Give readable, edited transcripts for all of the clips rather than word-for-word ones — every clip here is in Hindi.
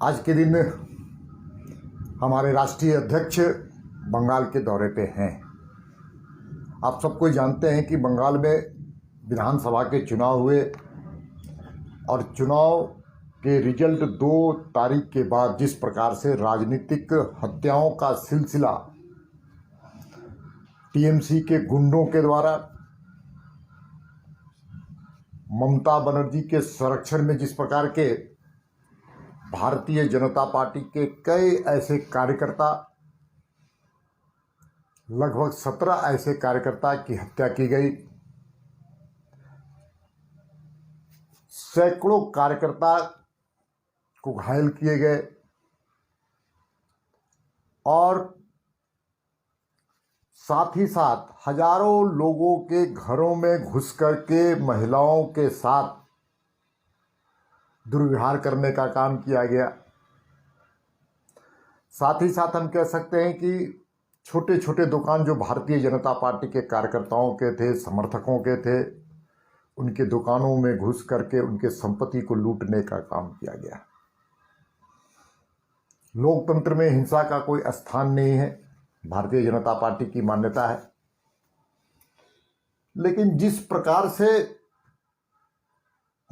आज के दिन हमारे राष्ट्रीय अध्यक्ष बंगाल के दौरे पे हैं। आप सबको जानते हैं कि बंगाल में विधानसभा के चुनाव हुए और चुनाव के रिजल्ट 2 तारीख के बाद जिस प्रकार से राजनीतिक हत्याओं का सिलसिला टीएमसी के गुंडों के द्वारा ममता बनर्जी के संरक्षण में जिस प्रकार के भारतीय जनता पार्टी के कई ऐसे कार्यकर्ता, लगभग 17 ऐसे कार्यकर्ता की हत्या की गई, सैकड़ों कार्यकर्ता को घायल किए गए और साथ ही साथ हजारों लोगों के घरों में घुस करके महिलाओं के साथ दुर्व्यवहार करने का काम किया गया। साथ ही साथ हम कह सकते हैं कि छोटे छोटे दुकान जो भारतीय जनता पार्टी के कार्यकर्ताओं के थे, समर्थकों के थे, उनके दुकानों में घुस करके उनके संपत्ति को लूटने का काम किया गया। लोकतंत्र में हिंसा का कोई स्थान नहीं है, भारतीय जनता पार्टी की मान्यता है। लेकिन जिस प्रकार से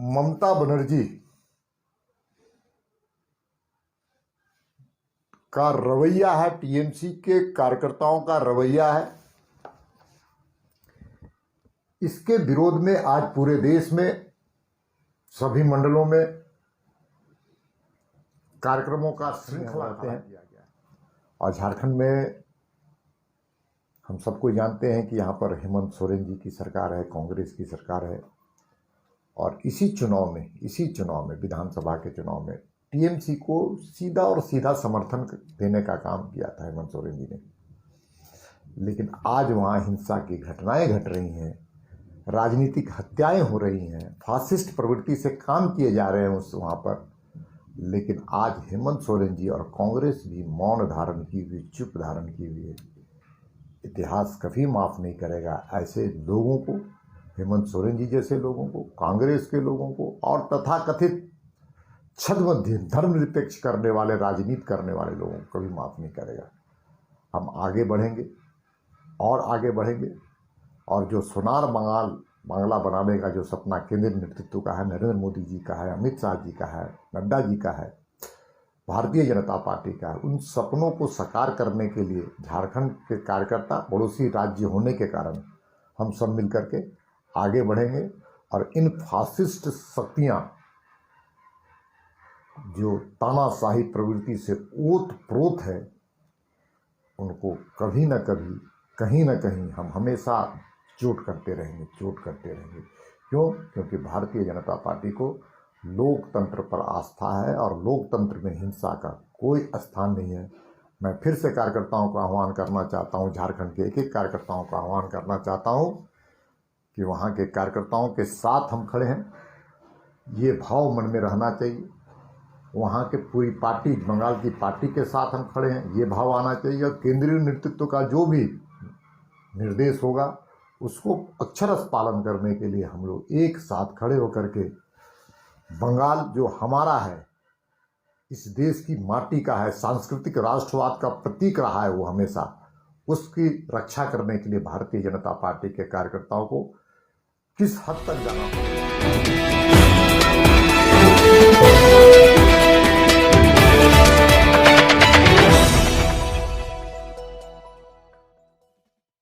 ममता बनर्जी का रवैया है, टीएमसी के कार्यकर्ताओं का रवैया है, इसके विरोध में आज पूरे देश में सभी मंडलों में कार्यक्रमों का श्रृंखला किया गया। और झारखंड में हम सबको जानते हैं कि यहाँ पर हेमंत सोरेन जी की सरकार है, कांग्रेस की सरकार है। और इसी चुनाव में विधानसभा के चुनाव में टीएमसी को सीधा और सीधा समर्थन देने का काम किया था हेमंत सोरेन जी ने। लेकिन आज वहाँ हिंसा की घटनाएं घट रही हैं, राजनीतिक हत्याएं हो रही हैं, फासिस्ट प्रवृत्ति से काम किए जा रहे हैं वहाँ पर। लेकिन आज हेमंत सोरेन जी और कांग्रेस भी मौन धारण की हुई, चुप धारण की हुई है। इतिहास कभी माफ़ नहीं करेगा ऐसे लोगों को, हेमंत सोरेन जी जैसे लोगों को, कांग्रेस के लोगों को और तथाकथित छद्मध्य धर्मनिरपेक्ष करने वाले, राजनीति करने वाले लोगों को कभी माफ़ नहीं करेगा। हम आगे बढ़ेंगे और आगे बढ़ेंगे और जो सोनार बांग्ला बनाने का जो सपना केंद्रीय नेतृत्व का है, नरेंद्र मोदी जी का है, अमित शाह जी का है, नड्डा जी का है, भारतीय जनता पार्टी का है, उन सपनों को साकार करने के लिए झारखंड के कार्यकर्ता, पड़ोसी राज्य होने के कारण हम सब मिलकर के आगे बढ़ेंगे और इन फासिस्ट शक्तियाँ जो तानाशाही प्रवृत्ति से ओत-प्रोत है, उनको कभी न कभी, कहीं न कहीं हम हमेशा चोट करते रहेंगे। क्यों? क्योंकि भारतीय जनता पार्टी को लोकतंत्र पर आस्था है और लोकतंत्र में हिंसा का कोई स्थान नहीं है। मैं फिर से कार्यकर्ताओं को आह्वान करना चाहता हूँ, झारखंड के एक कार्यकर्ताओं को आह्वान करना चाहता हूँ कि वहाँ के कार्यकर्ताओं के साथ हम खड़े हैं। ये भाव मन में रहना चाहिए। वहाँ के पूरी पार्टी, बंगाल की पार्टी के साथ हम खड़े हैं, ये भाव आना चाहिए। और केंद्रीय नेतृत्व का जो भी निर्देश होगा उसको अक्षरशः पालन करने के लिए हम लोग एक साथ खड़े होकर के बंगाल जो हमारा है, इस देश की माटी का है, सांस्कृतिक राष्ट्रवाद का प्रतीक रहा है वो हमेशा, उसकी रक्षा करने के लिए भारतीय जनता पार्टी के कार्यकर्ताओं को किस हद तक जाना पड़ेगा।